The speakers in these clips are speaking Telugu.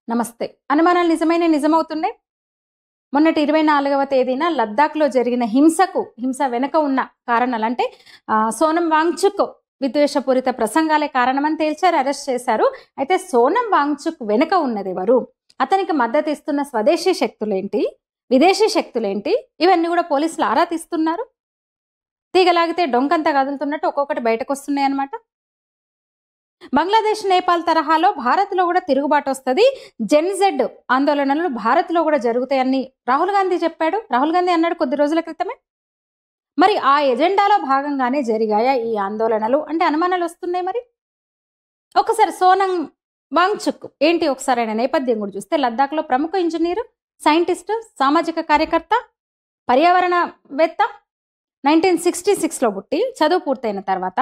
నమస్తే. అనుమానాలు నిజమవుతున్నాయి. మొన్నటి 24వ తేదీన లద్దాఖ్‌లో జరిగిన హింస వెనుక ఉన్న కారణాలు అంటే సోనం వాంగ్‌చుక్ విద్వేషపూరిత ప్రసంగాలే కారణమని తేల్చారు, అరెస్ట్ చేశారు. అయితే సోనం వాంగ్‌చుక్ వెనుక ఉన్నదెవరు? అతనికి మద్దతు ఇస్తున్న స్వదేశీ శక్తులేంటి? విదేశీ శక్తులేంటి? ఇవన్నీ కూడా పోలీసులు ఆరా తీస్తున్నారు. తీగలాగితే డొంకంతా కదులుతున్నట్టు ఒక్కొక్కటి బయటకొస్తున్నాయి అన్నమాట. బంగ్లాదేశ్, నేపాల్ తరహాలో భారత్లో కూడా తిరుగుబాటు వస్తుంది, జెన్జెడ్ ఆందోళనలు భారత్లో కూడా జరుగుతాయని రాహుల్ గాంధీ చెప్పాడు. రాహుల్ గాంధీ అన్నాడు కొద్ది రోజుల క్రితమే. మరి ఆ ఎజెండాలో భాగంగానే జరిగాయా ఈ ఆందోళనలు అంటే అనుమానాలు వస్తున్నాయి. మరి ఒకసారి సోనం వాంగ్‌చుక్ ఏంటి ఒకసారి ఆయన నేపథ్యం కూడా చూస్తే, లద్దాఖ్లో ప్రముఖ ఇంజనీరు, సైంటిస్టు, సామాజిక కార్యకర్త, పర్యావరణవేత్త. 1966లో పుట్టి చదువు పూర్తయిన తర్వాత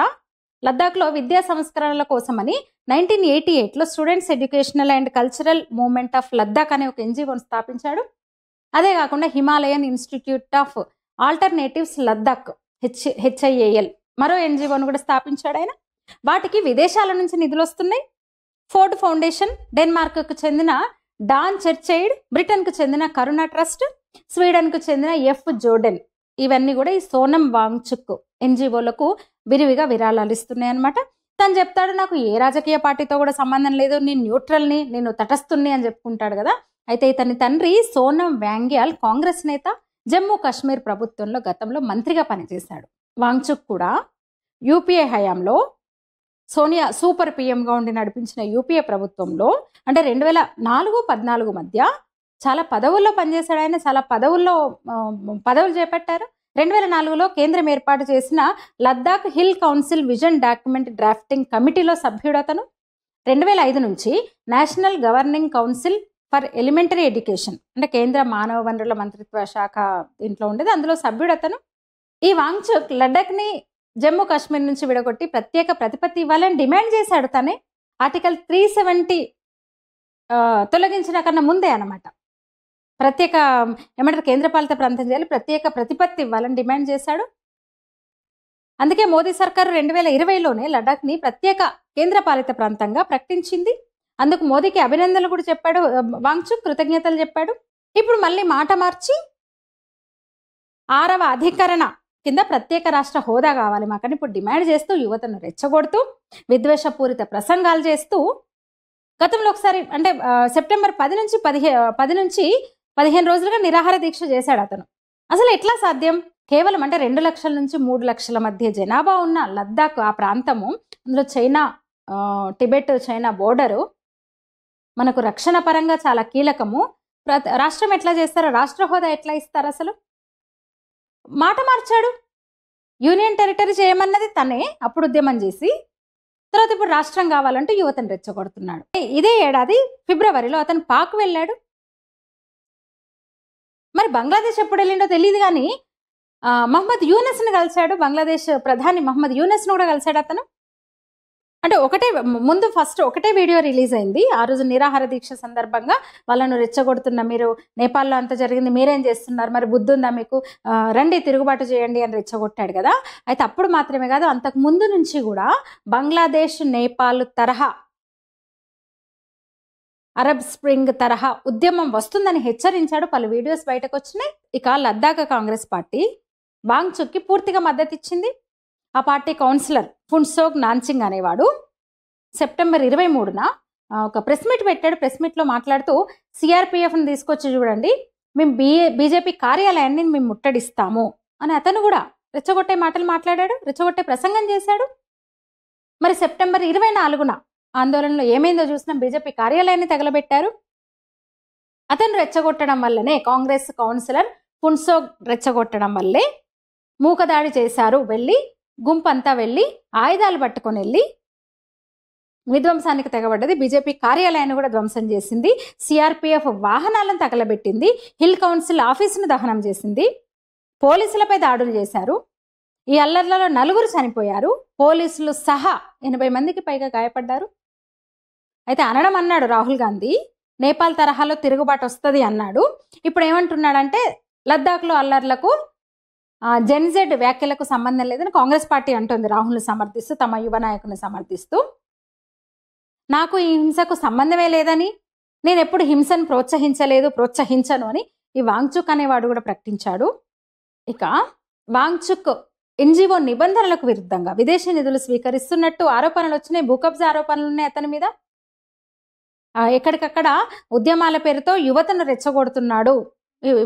లద్దాఖ్లో విద్యా సంస్కరణల కోసమని 1988లో students educational and cultural movement of Ladakh అనే ఒక ఎన్జిఓను స్థాపించాడు. అదే కాకుండా Himalayan institute of alternatives Ladakh HIAL మరో ఎన్జిఓను కూడా స్థాపించాడు ఆయన. వాటికి విదేశాల నుంచి నిధులు వస్తున్నాయి. ఫోర్డ్ ఫౌండేషన్, డెన్మార్క్కు చెందిన డాన్ చర్చైడ్, బ్రిటన్కు చెందిన కరుణ ట్రస్ట్, స్వీడన్కు చెందిన ఎఫ్ జోర్డెన్, ఇవన్నీ కూడా ఈ సోనం వాంగ్‌చుక్ ఎన్జిఓలకు విరివిగా విరాళాలు ఇస్తున్నాయి అనమాట. తను చెప్తాడు, నాకు ఏ రాజకీయ పార్టీతో కూడా సంబంధం లేదు, నేను న్యూట్రల్ని, నేను తటస్థుని అని చెప్పుకుంటాడు కదా. అయితే ఇతని తండ్రి సోనం వాంగ్యాల్ కాంగ్రెస్ నేత, జమ్మూ కాశ్మీర్ ప్రభుత్వంలో గతంలో మంత్రిగా పనిచేశాడు. వాంగ్‌చుక్ కూడా యూపీఏ హయాంలో సోనియా సూపర్ పిఎంగా ఉండి నడిపించిన యూపీఏ ప్రభుత్వంలో అంటే 2004-14 మధ్య చాలా పదవుల్లో పనిచేశాడు ఆయన. చాలా పదవులు చేపట్టారు. 2004లో కేంద్రం ఏర్పాటు చేసిన Ladakh hill council vision document drafting కమిటీలో సభ్యుడు అతను. 2005 నుంచి national governing council for elementary education అంటే కేంద్ర మానవ వనరుల మంత్రిత్వ శాఖ ఇంట్లో ఉండేది, అందులో సభ్యుడు అతను. ఈ వాంగ్‌చుక్ లద్దాఖ్ని జమ్మూ కాశ్మీర్ నుంచి విడగొట్టి ప్రత్యేక ప్రతిపత్తి ఇవ్వాలని డిమాండ్ చేశాడు. తనే ఆర్టికల్ 370 తొలగించిన కన్నా ముందే అన్నమాట. ప్రత్యేక కేంద్రపాలిత ప్రాంతం చేయాలి, ప్రత్యేక ప్రతిపత్తి ఇవ్వాలని డిమాండ్ చేశాడు. అందుకే మోదీ సర్కారు 2020లోనే లద్దాఖ్ని ప్రత్యేక కేంద్రపాలిత ప్రాంతంగా ప్రకటించింది. అందుకు మోదీకి అభినందనలు కూడా చెప్పాడు వాంగ్‌చుక్, కృతజ్ఞతలు చెప్పాడు. ఇప్పుడు మళ్ళీ మాట మార్చి 6వ అధికరణ కింద ప్రత్యేక రాష్ట్ర హోదా కావాలి మాకని ఇప్పుడు డిమాండ్ చేస్తూ యువతను రెచ్చగొడుతూ విద్వేషపూరిత ప్రసంగాలు చేస్తూ గతంలో ఒకసారి అంటే సెప్టెంబర్ 10 నుంచి 15 రోజులుగా నిరాహార దీక్ష చేశాడు అతను. అసలు ఎట్లా సాధ్యం? కేవలం అంటే 2 లక్షల నుంచి 3 లక్షల మధ్య జనాభా ఉన్న లద్దాఖ్ ఆ ప్రాంతము, అందులో టిబెట్ చైనా బోర్డరు మనకు రక్షణ పరంగా చాలా కీలకము. రాష్ట్రం ఎట్లా చేస్తారో, రాష్ట్ర హోదా ఎట్లా ఇస్తారు? అసలు మాట మార్చాడు. యూనియన్ టెరిటరీ చేయమన్నది తనే, అప్పుడు ఉద్యమం చేసి తర్వాత ఇప్పుడు రాష్ట్రం కావాలంటూ యువతను రెచ్చగొడుతున్నాడు. ఇదే ఏడాది ఫిబ్రవరిలో అతను పాక్ వెళ్ళాడు. మరి బంగ్లాదేశ్ ఎప్పుడు వెళ్ళిండో తెలియదు కానీ మహమ్మద్ యూనస్ని కలిశాడు. బంగ్లాదేశ్ ప్రధాని మహమ్మద్ యూనస్ను కూడా కలిశాడు అతను. అంటే ఫస్ట్ ఒకటే వీడియో రిలీజ్ అయింది ఆ రోజు నిరాహార దీక్ష సందర్భంగా. వాళ్ళను రెచ్చగొడుతున్న మీరు, నేపాల్లో అంత జరిగింది, మీరేం చేస్తున్నారు, మరి బుద్ధి ఉందా మీకు, రండి తిరుగుబాటు చేయండి అని రెచ్చగొట్టాడు కదా. అయితే అప్పుడు మాత్రమే కాదు, అంతకు ముందు నుంచి కూడా బంగ్లాదేశ్, నేపాల్ తరహా, అరబ్ స్ప్రింగ్ తరహా ఉద్యమం వస్తుందని హెచ్చరించాడు. పలు వీడియోస్ బయటకు వచ్చినాయి. ఇక లద్దాఖ్ కాంగ్రెస్ పార్టీ వాంగ్‌చుక్కి పూర్తిగా మద్దతు ఇచ్చింది. ఆ పార్టీ కౌన్సిలర్ ఫున్సోక్ నాన్సింగ్ అనేవాడు సెప్టెంబర్ 23న ఒక ప్రెస్ మీట్ పెట్టాడు. ప్రెస్ మీట్లో మాట్లాడుతూ సిఆర్పిఎఫ్ని తీసుకొచ్చి చూడండి, మేము బీజేపీ కార్యాలయాన్ని మేము ముట్టడిస్తాము అని అతను కూడా రెచ్చగొట్టే మాటలు మాట్లాడాడు, రెచ్చగొట్టే ప్రసంగం చేశాడు. మరి సెప్టెంబర్ 24న ఆందోళనలో ఏమైందో చూసినా బీజేపీ కార్యాలయాన్ని తగలబెట్టారు. అతను రెచ్చగొట్టడం వల్లనే, కాంగ్రెస్ కౌన్సిలర్ ఫున్సోక్ రెచ్చగొట్టడం వల్లే మూకదాడి చేశారు. గుంపంతా వెళ్ళి ఆయుధాలు పట్టుకొని వెళ్ళి విధ్వంసానికి తెగబడ్డది. బీజేపీ కార్యాలయాన్ని కూడా ధ్వంసం చేసింది. సిఆర్పిఎఫ్ వాహనాలను తగలబెట్టింది. హిల్ కౌన్సిల్ ఆఫీసును దహనం చేసింది. పోలీసులపై దాడులు చేశారు. ఈ అల్లర్లలో 4 చనిపోయారు. పోలీసులు సహా 80 మందికి పైగా గాయపడ్డారు. అయితే అన్నాడు రాహుల్ గాంధీ, నేపాల్ తరహాలో తిరుగుబాటు వస్తుంది అన్నాడు. ఇప్పుడు ఏమంటున్నాడంటే లద్దాఖ్లో అల్లర్లకు జెన్జెడ్ వ్యాఖ్యలకు సంబంధం లేదని కాంగ్రెస్ పార్టీ అంటుంది రాహుల్ని సమర్థిస్తూ, తమ యువ నాయకుని సమర్థిస్తూ. నాకు ఈ హింసకు సంబంధమే లేదని, నేను ఎప్పుడు హింసను ప్రోత్సహించలేదు, ప్రోత్సహించను అని ఈ వాంగ్చుక్ అనేవాడు కూడా ప్రకటించాడు. ఇక వాంగ్చుక్ ఎన్జిఓ నిబంధనలకు విరుద్ధంగా విదేశీ నిధులు స్వీకరిస్తున్నట్టు ఆరోపణలు వచ్చినాయి, భూకబ్జా ఆరోపణలు ఉన్నాయి అతని మీద. ఎక్కడికక్కడ ఉద్యమాల పేరుతో యువతను రెచ్చగొడుతున్నాడు,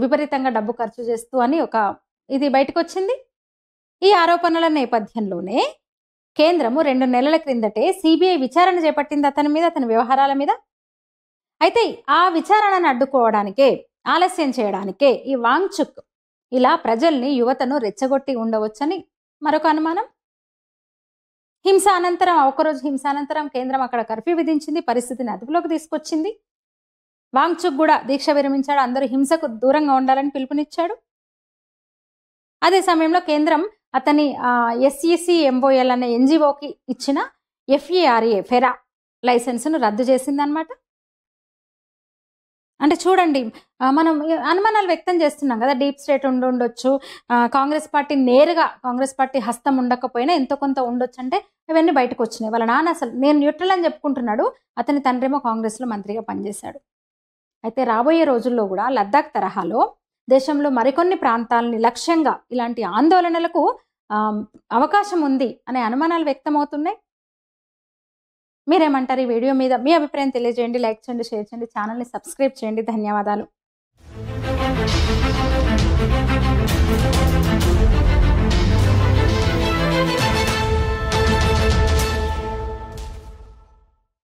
విపరీతంగా డబ్బు ఖర్చు చేస్తూ అని ఇది బయటకు వచ్చింది. ఈ ఆరోపణల నేపథ్యంలోనే కేంద్రము 2 నెలల క్రిందటే సిబిఐ విచారణ చేపట్టింది అతని మీద, అతని వ్యవహారాల మీద. అయితే ఆ విచారణను అడ్డుకోవడానికే, ఆలస్యం చేయడానికే ఈ వాంగ్చుక్ ఇలా ప్రజల్ని, యువతను రెచ్చగొట్టి ఉండవచ్చని మరొక అనుమానం. హింస అనంతరం, ఒకరోజు హింస అనంతరం కేంద్రం అక్కడ కర్ఫ్యూ విధించింది, పరిస్థితిని అదుపులోకి తీసుకొచ్చింది. వాంగ్చుక్ కూడా దీక్ష విరమించాడు, అందరూ హింసకు దూరంగా ఉండాలని పిలుపునిచ్చాడు. అదే సమయంలో కేంద్రం అతని SECMOL అనే ఎన్జిఓకి ఇచ్చిన FERA లైసెన్స్ను రద్దు చేసిందనమాట. అంటే చూడండి, మనం అనుమానాలు వ్యక్తం చేస్తున్నాం కదా, డీప్ స్టేట్ ఉండొచ్చు, కాంగ్రెస్ పార్టీ నేరుగా, కాంగ్రెస్ పార్టీ హస్తం ఉండకపోయినా ఎంతో కొంత ఉండొచ్చు అంటే ఇవన్నీ బయటకు వచ్చినాయి. వాళ్ళ నాన్న అసలు నేను న్యూట్రల్ అని చెప్పుకుంటున్నాడు, అతని తండ్రేమో కాంగ్రెస్లో మంత్రిగా పనిచేశాడు. అయితే రాబోయే రోజుల్లో కూడా లద్దాఖ్ తరహాలో దేశంలో మరికొన్ని ప్రాంతాలని లక్ష్యంగా ఇలాంటి ఆందోళనలకు అవకాశం ఉంది అనే అనుమానాలు వ్యక్తమవుతున్నాయి. మీరేమంటారు? ఈ వీడియో మీద మీ అభిప్రాయం తెలియజేయండి, లైక్ చేయండి, షేర్ చేయండి, ఛానల్ని సబ్స్క్రైబ్ చేయండి. ధన్యవాదాలు.